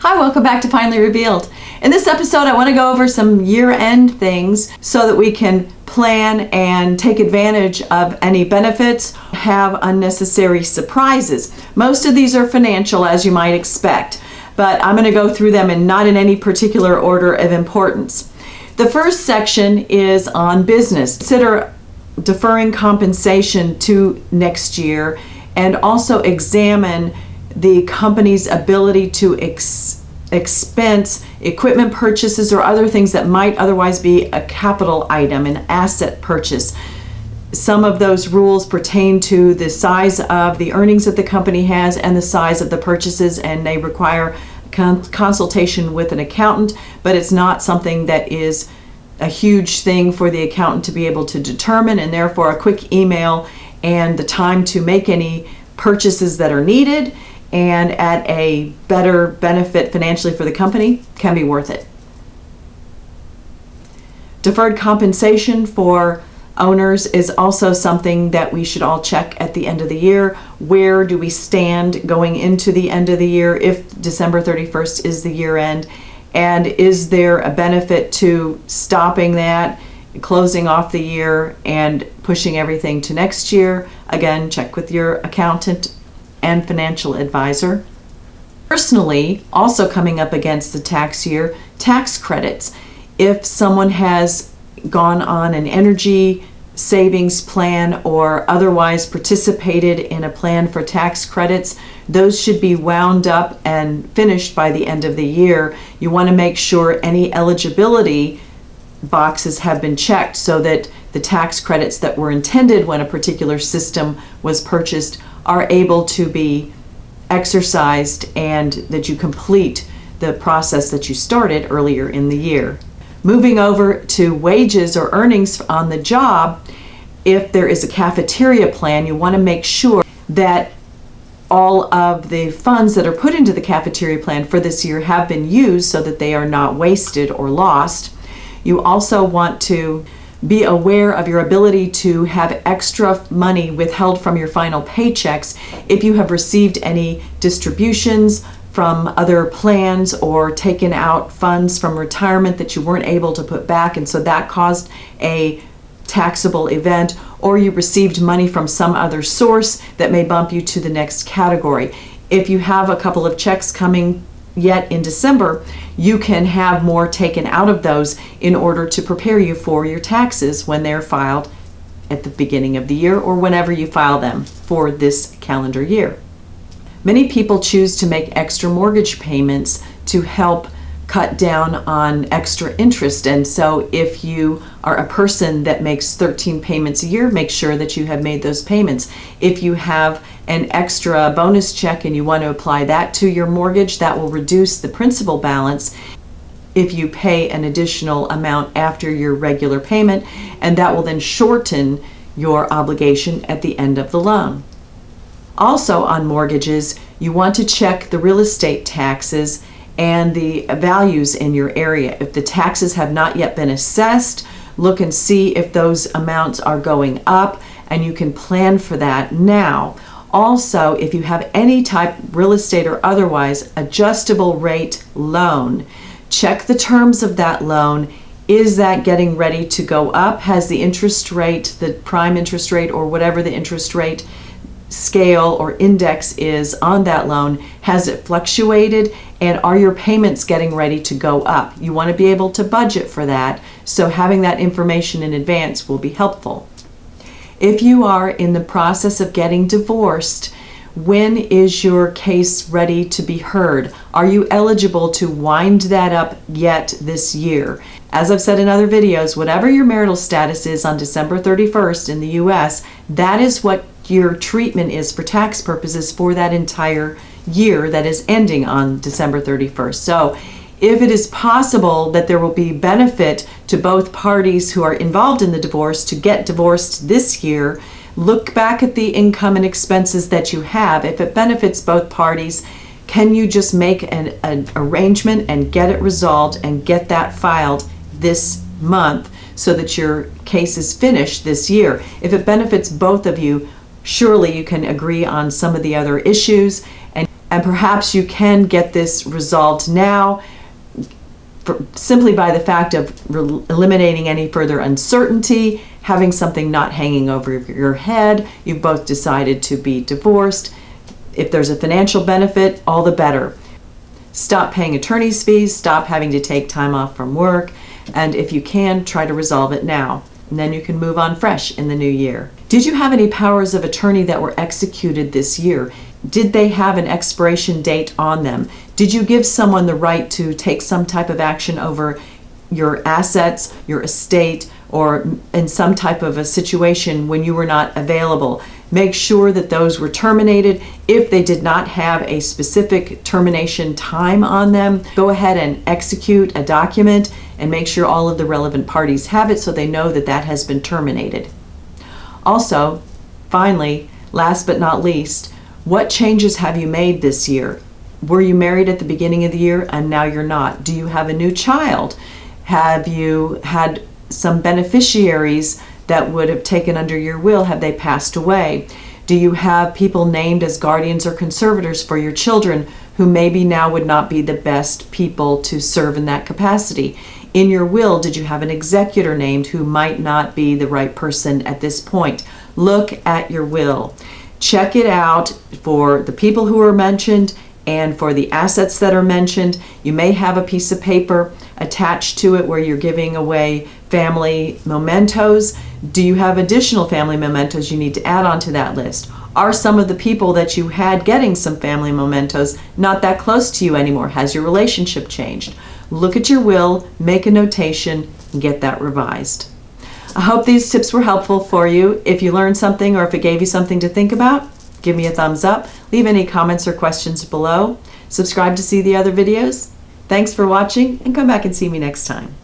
Hi, welcome back to Finally Revealed. In this episode, I want to go over some year-end things so that we can plan and take advantage of any benefits, have unnecessary surprises. Most of these are financial, as you might expect, but I'm going to go through them and not in any particular order of importance. The first section is on business. Consider deferring compensation to next year and also examine the company's ability to expense equipment purchases or other things that might otherwise be a capital item, an asset purchase. Some of those rules pertain to the size of the earnings that the company has and the size of the purchases, and they require consultation with an accountant, but it's not something that is a huge thing for the accountant to be able to determine, and therefore a quick email and the time to make any purchases that are needed and at a better benefit financially for the company can be worth it. Deferred compensation for owners is also something that we should all check at the end of the year. Where do we stand going into the end of the year if December 31st is the year end? And is there a benefit to stopping that, closing off the year, and pushing everything to next year? Again, check with your accountant and financial advisor. Personally, also coming up against the tax year, tax credits. If someone has gone on an energy savings plan or otherwise participated in a plan for tax credits, those should be wound up and finished by the end of the year. You want to make sure any eligibility boxes have been checked so that the tax credits that were intended when a particular system was purchased are able to be exercised and that you complete the process that you started earlier in the year. Moving over to wages or earnings on the job, if there is a cafeteria plan, you want to make sure that all of the funds that are put into the cafeteria plan for this year have been used so that they are not wasted or lost. You also want to be aware of your ability to have extra money withheld from your final paychecks if you have received any distributions from other plans or taken out funds from retirement that you weren't able to put back, and so that caused a taxable event, or you received money from some other source that may bump you to the next category. If you have a couple of checks coming yet in December, you can have more taken out of those in order to prepare you for your taxes when they're filed at the beginning of the year or whenever you file them for this calendar year. Many people choose to make extra mortgage payments to help cut down on extra interest, and so if you are a person that makes 13 payments a year, make sure that you have made those payments. If you have an extra bonus check and you want to apply that to your mortgage, that will reduce the principal balance if you pay an additional amount after your regular payment, and that will then shorten your obligation at the end of the loan. Also on mortgages, you want to check the real estate taxes and the values in your area. If the taxes have not yet been assessed, look and see if those amounts are going up, and you can plan for that now. Also, if you have any type, real estate or otherwise, adjustable rate loan, check the terms of that loan. Is that getting ready to go up? Has the interest rate, the prime interest rate or whatever the interest rate scale or index is on that loan, has it fluctuated, and are your payments getting ready to go up? You want to be able to budget for that, so having that information in advance will be helpful. If you are in the process of getting divorced, when is your case ready to be heard? Are you eligible to wind that up yet this year? As I've said in other videos, whatever your marital status is on December 31st in the US, that is what your treatment is for tax purposes for that entire year that is ending on December 31st. So if it is possible that there will be benefit to both parties who are involved in the divorce to get divorced this year, look back at the income and expenses that you have. If it benefits both parties, can you just make an arrangement and get it resolved and get that filed this month so that your case is finished this year? If it benefits both of you, surely you can agree on some of the other issues. And And perhaps you can get this resolved now simply by the fact of eliminating any further uncertainty, having something not hanging over your head. You've both decided to be divorced. If there's a financial benefit, all the better. Stop paying attorney's fees, stop having to take time off from work, and if you can, try to resolve it now. And then you can move on fresh in the new year. Did you have any powers of attorney that were executed this year? Did they have an expiration date on them? Did you give someone the right to take some type of action over your assets, your estate, or in some type of a situation when you were not available? Make sure that those were terminated. If they did not have a specific termination time on them, go ahead and execute a document and make sure all of the relevant parties have it so they know that that has been terminated. Also, finally, last but not least, what changes have you made this year? Were you married at the beginning of the year and now you're not? Do you have a new child? Have you had some beneficiaries that would have taken under your will? Have they passed away? Do you have people named as guardians or conservators for your children who maybe now would not be the best people to serve in that capacity? In your will, did you have an executor named who might not be the right person at this point? Look at your will. Check it out for the people who are mentioned and for the assets that are mentioned. You may have a piece of paper attached to it where you're giving away family mementos. Do you have additional family mementos you need to add onto that list? Are some of the people that you had getting some family mementos not that close to you anymore? Has your relationship changed? Look at your will, make a notation, and get that revised. I hope these tips were helpful for you. If you learned something or if it gave you something to think about, give me a thumbs up. Leave any comments or questions below. Subscribe to see the other videos. Thanks for watching, and come back and see me next time.